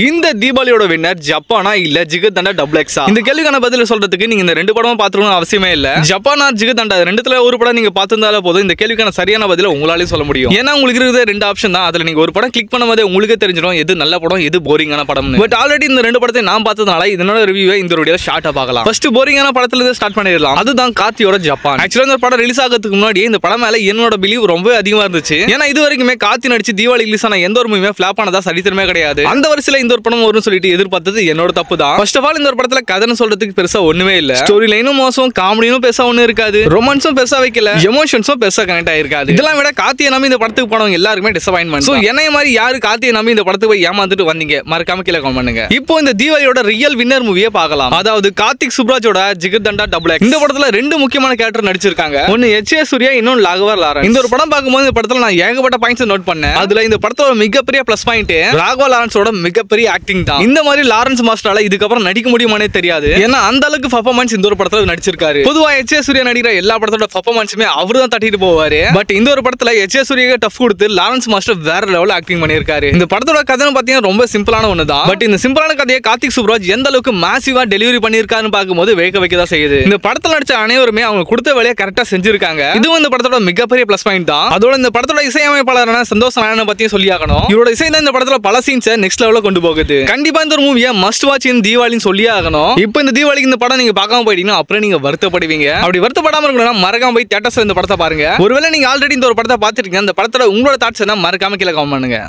இந்த தீபாவளியோட வின்னர் ஜப்பானா இல்ல ஜிகர்தண்டா டபுள் எக்ஸா? இந்த கேள்விக்கான பதில் சொல்றதுக்கு நீங்க இந்த ரெண்டு படமும் பார்த்துக்கணும் அவசியமே இல்ல. ஜப்பானா ஜிகர்தண்டா ரெண்டுத்துல ஒரு படம் நீங்க பார்த்திருந்தாலே போதும் இந்த கேள்விக்கான சரியான பதில உங்களாலே சொல்ல முடியும். ஏன்னா உங்களுக்கு இருக்கிற ரெண்டு ஆப்ஷன் தான். அதுல நீங்க ஒரு படம் கிளிக் பண்ணும்போது உங்களுக்கே தெரிஞ்சிடும் எது நல்ல படம் எது போரிங்கான படம். பட் ஆல்ரெடி இந்த ரெண்டு படத்தை நான் பார்த்ததுனால இதனோட ரிவ்யூவை இந்த வீடியோல ஷார்ட்டா பார்க்கலாம். ஃபர்ஸ்ட் போரிங்கான படத்துல இருந்து ஸ்டார்ட் பண்ணிடலாம். அதுதான் கார்த்தியோட ஜப்பான். ஆக்சுவலா இந்த படம் ரிலீஸ் ஆகிறதுக்கு முன்னாடி இந்த படம் மேல என்னோட பிலீவ் ரொம்ப அதிகமா இருந்துச்சு. ஏன்னா இது வரைக்குமே கார்த்தி நடிச்சு தீபாவளி ரிலீஸ் ஆன எந்த ஒரு மூவியுமே ஃபிளாப் ஆனதா சரித்திரமே கிடையாது. அந்த வரிசையில இந்த ஒரு படம் வரும்னு சொல்லிட்டு எதிர்பார்த்தது என்னோட தப்பு தான். ஃபர்ஸ்ட் ஆஃப் ஆல் இந்த ஒரு படத்துல கதைன்னு சொல்றதுக்கு பெருசா ஒண்ணுமே இல்ல. ஸ்டோரி லைனும் மோசம், காமெடியும் பெருசா ஒண்ணு இருக்காது, ரொமான்ஸும் பெருசா வைக்கல, எமோஷன்ஸும் பெருசா கனெக்ட் ஆயிருக்காது. இதெல்லாம் விட கார்த்தியை நம்பி இந்த படத்துக்கு போனவங்க எல்லாருமே டிசப்பாயின்மெண்ட். சோ என்னைய மாதிரி யாரு கார்த்தியை நம்பி இந்த படத்துக்கு போய் ஏமாந்துட்டு வந்தீங்க மறக்காம கீழே கமெண்ட் பண்ணுங்க. இப்போ இந்த தீபாவளியோட ரியல் வின்னர் மூவியை பார்க்கலாம். அதாவது கார்த்திக் சுப்ராஜோட ஜிகர்தண்டா டபுள் எக்ஸ். இந்த படத்துல ரெண்டு முக்கியமான கேரக்டர் நடிச்சிருக்காங்க. ஒன்னு எச் ஏ சூர்யா, இன்னொன்னு ராகவா லாரன்ஸ். இந்த ஒரு படம் பார்க்கும்போது இந்த படத்துல நான் ஏகப்பட்ட பாயிண்ட்ஸ் நோட் பண்ணேன். அதுல இந்த படத்தோட மிகப்பெரிய பிளஸ் பாயிண்ட் ராகவா லாரன்ஸோட மிகப்பெரிய ஆக்டிங் தான். இந்த மாதிரி லாரன்ஸ் மாஸ்டரால இதுக்கப்புறம் நடிக்க முடியுமானே தெரியாது. ஏன்னா அந்த அளவுக்கு பெர்ஃபார்மன்ஸ் இந்த ஒரு படத்துல நடிச்சிருக்காரு. பொதுவா எச் ஏ சூர்யா நடிக்கிற எல்லா படத்தோட பெர்ஃபார்மன்ஸுமே அவரு தான் தட்டிட்டு போவாரு. பட் இந்த ஒரு படத்துல எச் ஏ சூர்யாக்கு டஃப் கொடுத்து லாரன்ஸ் மாஸ்டர் வேற லெவல்ல ஆக்டிங் பண்ணியிருக்காரு. இந்த படத்தோட கதைன்னு பாத்தீங்கன்னா ரொம்ப சிம்பிளான ஒண்ணு தான். பட் இந்த சிம்பிளான கதையை கார்த்திக் சுப்ராஜ் எந்த அளவுக்கு மாசிவா டெலிவரி பண்ணியிருக்காருன்னு பார்க்கும்போது வைக்க தான் செய்யுது. இந்த படத்துல நடிச்ச அனைவருமே அவங்க கொடுத்த வேலையை கரெக்டா செஞ்சிருக்காங்க. இதுவும் இந்த படத்தோட மிகப்பெரிய பிளஸ் பாயிண்ட் தான். அதோட இந்த படத்தோட இசையமைப்பாளரான சந்தோஷ் நாராயணன் பத்தியும் சொல்லியாகணும். இவரோட இசை தான் இந்த படத்துல பல சீன்ஸை நெக்ஸ்ட் லெவல்ல கொண்டு போகுது. கண்டிப்பா இந்த ஒரு மூவியை மஸ்ட் வாட்ச் இன் தீபாவளின்னு சொல்லியே ஆகணும். இப்போ இந்த தீபாவளிக்கு இந்த படம் நீங்க பார்க்காம போயிட்டீங்கன்னா அப்புறம் நீங்க வருத்தப்படுவீங்க. அப்படி வருத்தப்படாம இருக்கணும்னா மறக்காம போய் தியேட்டர்ஸ்ல இந்த படத்தை பாருங்க. ஒருவேளை நீங்க ஆல்ரெடி இந்த ஒரு படத்தை பார்த்துட்டீங்க, இந்த படத்தோட உங்களோட தாட்ஸ் என்ன மறக்காம கீழே கமெண்ட் பண்ணுங்க.